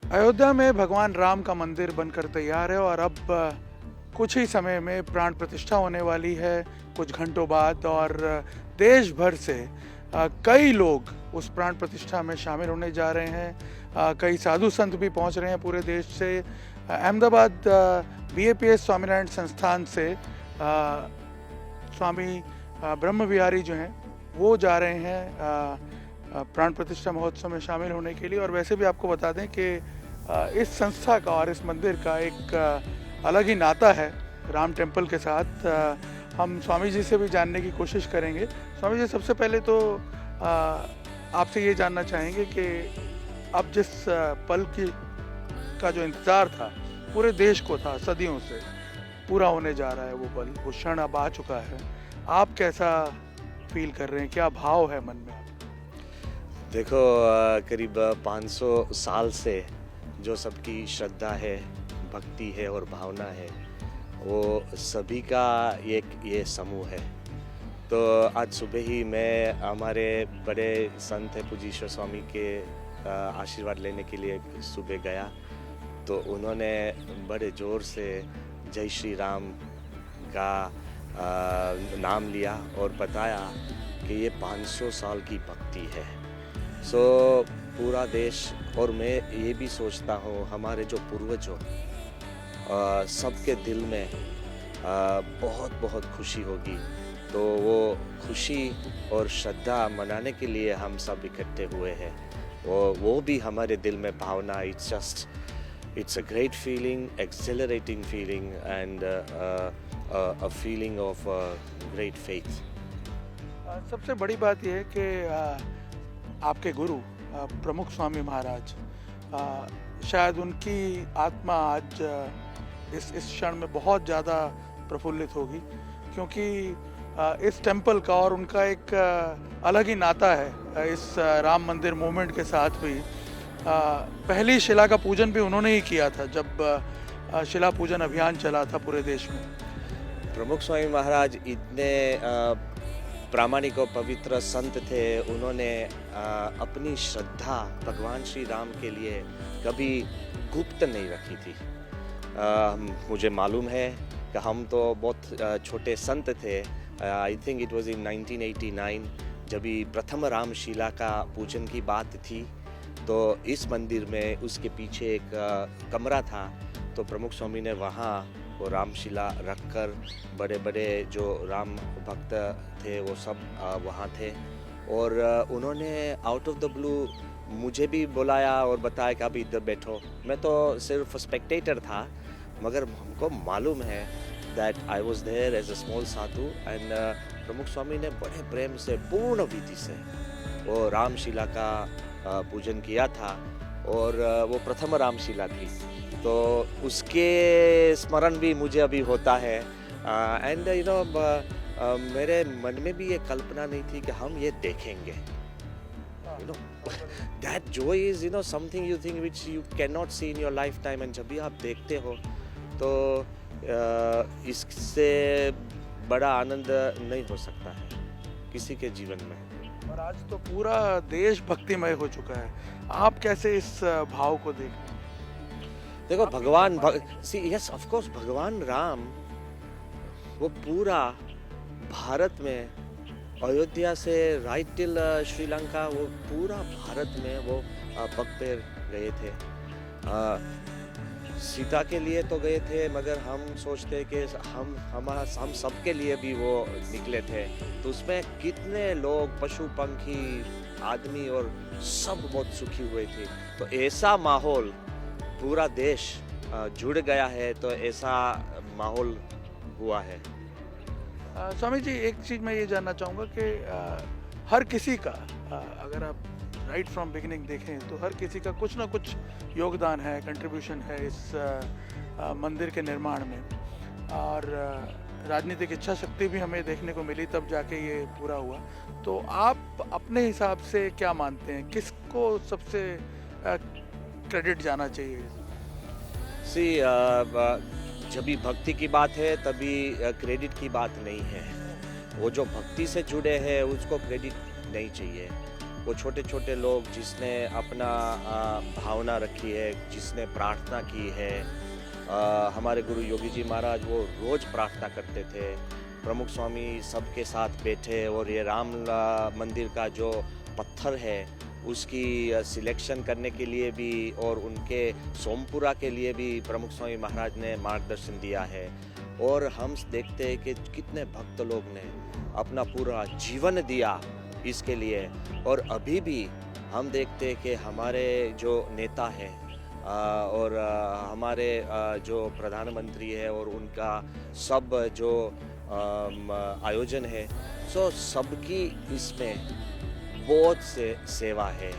अयोध्या में भगवान राम का मंदिर बनकर तैयार है और अब कुछ ही समय में प्राण प्रतिष्ठा होने वाली है, कुछ घंटों बाद। और देश भर से कई लोग उस प्राण प्रतिष्ठा में शामिल होने जा रहे हैं। कई साधु संत भी पहुंच रहे हैं पूरे देश से। अहमदाबाद BAPS स्वामीनारायण संस्थान से स्वामी ब्रह्म विहारी जो हैं वो जा रहे हैं प्राण प्रतिष्ठा महोत्सव में शामिल होने के लिए। और वैसे भी आपको बता दें कि इस संस्था का और इस मंदिर का एक अलग ही नाता है राम टेम्पल के साथ। हम स्वामी जी से भी जानने की कोशिश करेंगे। स्वामी जी, सबसे पहले तो आपसे ये जानना चाहेंगे कि अब जिस पल का जो इंतज़ार था पूरे देश को था, सदियों से पूरा होने जा रहा है वो पल, वो क्षण अब आ चुका है। आप कैसा फील कर रहे हैं, क्या भाव है मन में? देखो, करीब 500 साल से जो सबकी श्रद्धा है, भक्ति है और भावना है, वो सभी का एक ये समूह है। तो आज सुबह ही मैं हमारे बड़े संत है पूजीश्वर स्वामी के आशीर्वाद लेने के लिए सुबह गया, तो उन्होंने बड़े ज़ोर से जय श्री राम का नाम लिया और बताया कि ये 500 साल की भक्ति है। सो पूरा देश, और मैं ये भी सोचता हूँ हमारे जो पूर्वजों सबके दिल में बहुत बहुत खुशी होगी। तो वो खुशी और श्रद्धा मनाने के लिए हम सब इकट्ठे हुए हैं। वो भी हमारे दिल में भावना, it's a great feeling, exhilarating feeling and a feeling of great faith. सबसे बड़ी बात यह है कि आपके गुरु प्रमुख स्वामी महाराज, शायद उनकी आत्मा आज इस क्षण में बहुत ज़्यादा प्रफुल्लित होगी, क्योंकि इस टेम्पल का और उनका एक अलग ही नाता है इस राम मंदिर मूवमेंट के साथ भी। पहली शिला का पूजन भी उन्होंने ही किया था जब शिला पूजन अभियान चला था पूरे देश में। प्रमुख स्वामी महाराज इतने प्रामाणिक और पवित्र संत थे। उन्होंने अपनी श्रद्धा भगवान श्री राम के लिए कभी गुप्त नहीं रखी थी। मुझे मालूम है कि हम तो बहुत छोटे संत थे। I think it was in 1989 जब भी प्रथम रामशिला का पूजन की बात थी, तो इस मंदिर में उसके पीछे एक कमरा था, तो प्रमुख स्वामी ने वहाँ वो रामशिला रखकर बड़े बड़े जो राम भक्त थे वो सब वहाँ थे। और उन्होंने आउट ऑफ द ब्लू मुझे भी बुलाया और बताया कि अभी इधर बैठो। मैं तो सिर्फ स्पेक्टेटर था, मगर हमको मालूम है that I was there as a small sadhu. And Pramukh Swami ने बड़े प्रेम से, पूर्ण विधि से वो रामशिला का पूजन किया था, और वो प्रथम रामशिला थी, तो उसके स्मरण भी मुझे अभी होता है। एंड यू नो, मेरे मन में भी ये कल्पना नहीं थी कि हम ये देखेंगे। You know, that joy is you know something you think which you can not see in your life time. And जब भी आप देखते हो तो इससे बड़ा आनंद नहीं हो सकता है किसी के जीवन में। और आज तो पूरा देश भक्तिमय हो चुका है। आप कैसे इस भाव को देखते हैं? देखो, भगवान यस ऑफ कोर्स, भगवान राम वो पूरा भारत में, अयोध्या से राइट टिल श्रीलंका, वो पूरा भारत में वो पग पैर गए थे। सीता के लिए तो गए थे, मगर हम सोचते कि हम सबके लिए भी वो निकले थे। तो उसमें कितने लोग, पशु पंखी, आदमी और सब बहुत सुखी हुए थे। तो ऐसा माहौल, पूरा देश जुड़ गया है, तो ऐसा माहौल हुआ है। स्वामी जी, एक चीज़ मैं ये जानना चाहूँगा कि हर किसी का, अगर आप राइट फ्रॉम बिगिनिंग देखें तो हर किसी का कुछ ना कुछ योगदान है, कंट्रीब्यूशन है इस मंदिर के निर्माण में। और राजनीतिक इच्छा शक्ति भी हमें देखने को मिली, तब जाके ये पूरा हुआ। तो आप अपने हिसाब से क्या मानते हैं, किसको सबसे क्रेडिट जाना चाहिए? जब भी भक्ति की बात है तभी क्रेडिट की बात नहीं है। वो जो भक्ति से जुड़े हैं उसको क्रेडिट नहीं चाहिए, वो छोटे छोटे लोग जिसने अपना भावना रखी है, जिसने प्रार्थना की है। हमारे गुरु योगी जी महाराज वो रोज़ प्रार्थना करते थे। प्रमुख स्वामी सबके साथ बैठे और ये राम मंदिर का जो पत्थर है उसकी सिलेक्शन करने के लिए भी और उनके सोमपुरा के लिए भी प्रमुख स्वामी महाराज ने मार्गदर्शन दिया है। और हम देखते हैं कि कितने भक्त लोग ने अपना पूरा जीवन दिया इसके लिए। और अभी भी हम देखते हैं कि हमारे जो नेता हैं और हमारे जो प्रधानमंत्री है और उनका सब जो आयोजन है, सो सबकी इसमें बहुत से सेवा है।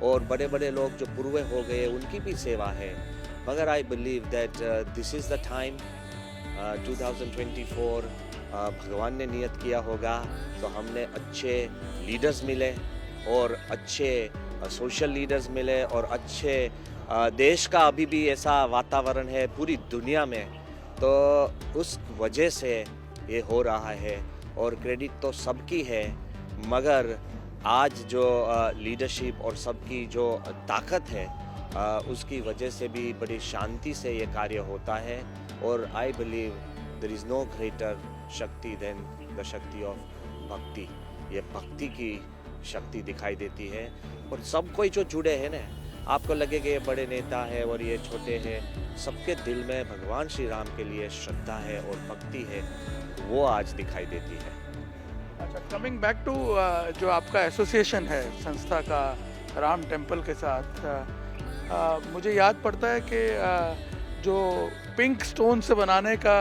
और बड़े बड़े लोग जो पूर्व हो गए उनकी भी सेवा है। मगर आई believe that this is the time 2024 भगवान ने नियत किया होगा तो हमने अच्छे लीडर्स मिले और अच्छे सोशल लीडर्स मिले और अच्छे देश का अभी भी ऐसा वातावरण है पूरी दुनिया में, तो उस वजह से ये हो रहा है। और क्रेडिट तो सबकी है, मगर आज जो लीडरशिप और सबकी जो ताकत है उसकी वजह से भी बड़ी शांति से ये कार्य होता है। और I believe there is no greater shakti than the shakti of bhakti. ये भक्ति की शक्ति दिखाई देती है। और सब कोई जो जुड़े हैं ना, आपको लगेगा ये बड़े नेता है और ये छोटे हैं, सबके दिल में भगवान श्री राम के लिए श्रद्धा है और भक्ति है, वो आज दिखाई देती है। अच्छा, कमिंग बैक टू जो आपका एसोसिएशन है संस्था का राम टेम्पल के साथ, मुझे याद पड़ता है कि जो पिंक स्टोन से बनाने का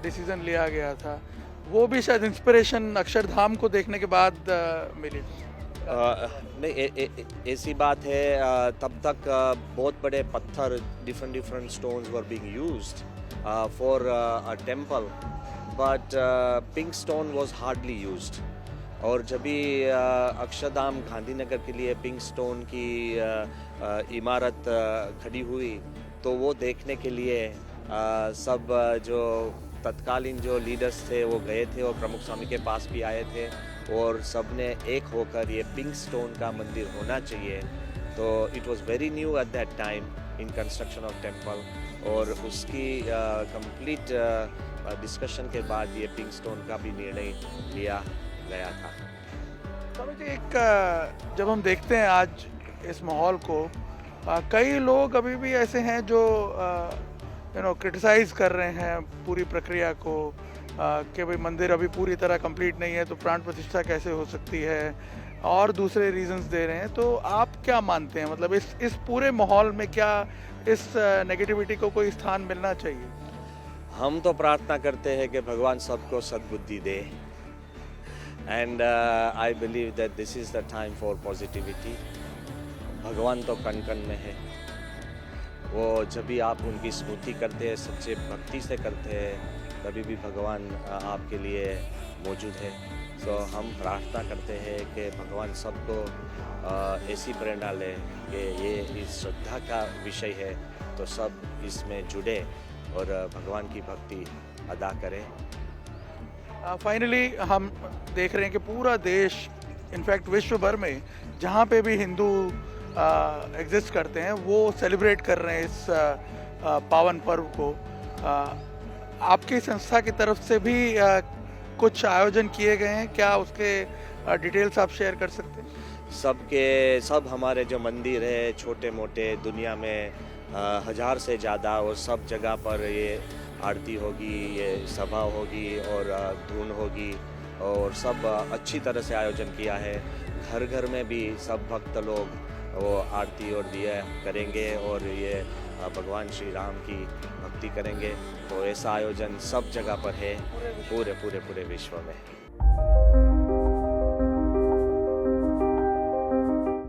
डिसीजन लिया गया था, वो भी शायद इंस्पिरेशन अक्षरधाम को देखने के बाद मिली। नहीं, ऐसी बात है। तब तक बहुत बड़े पत्थर different stones were being used for a temple, but pink stone was hardly used. और जब भी अक्षरधाम गांधीनगर के लिए पिंक स्टोन की इमारत खड़ी हुई, तो वो देखने के लिए सब जो तत्कालीन जो लीडर्स थे वो गए थे और प्रमुख स्वामी के पास भी आए थे और सब ने एक होकर ये पिंक स्टोन का मंदिर होना चाहिए। तो it was very new at that time in construction of temple, और उसकी कंप्लीट डिस्कशन के बाद ये पिंक स्टोन का भी निर्णय लिया गया था। स्वामी जी, एक जब हम देखते हैं आज इस माहौल को, कई लोग अभी भी ऐसे हैं जो क्रिटिसाइज कर रहे हैं पूरी प्रक्रिया को, कि भाई मंदिर अभी पूरी तरह कंप्लीट नहीं है तो प्राण प्रतिष्ठा कैसे हो सकती है, और दूसरे रीजंस दे रहे हैं। तो आप क्या मानते हैं, मतलब इस पूरे माहौल में क्या इस नेगेटिविटी को कोई स्थान मिलना चाहिए? हम तो प्रार्थना करते हैं कि भगवान सबको सद्बुद्धि दे, and I believe that this is the time for positivity. भगवान तो कण कण में है, वो जब भी आप उनकी स्मृति करते हैं, सच्चे भक्ति से करते हैं, तभी भी भगवान आपके लिए मौजूद है। तो हम प्रार्थना करते हैं कि भगवान सबको ऐसी प्रेरणा ले कि ये इस श्रद्धा का विषय है, तो सब इसमें जुड़े और भगवान की भक्ति अदा करें। फाइनली हम देख रहे हैं कि पूरा देश, इनफैक्ट विश्व भर में जहाँ पे भी हिंदू एग्जिस्ट करते हैं, वो सेलिब्रेट कर रहे हैं इस पावन पर्व को। आपकी संस्था की तरफ से भी कुछ आयोजन किए गए हैं क्या? उसके डिटेल्स आप शेयर कर सकते हैं? सब हमारे जो मंदिर है छोटे मोटे, दुनिया में 1000 से ज़्यादा, और सब जगह पर ये आरती होगी, ये सभा होगी और धुन होगी, और सब अच्छी तरह से आयोजन किया है। घर घर में भी सब भक्त लोग वो आरती और दिया करेंगे और ये भगवान श्री राम की भक्ति करेंगे। तो ऐसा आयोजन सब जगह पर है पूरे विश्व में।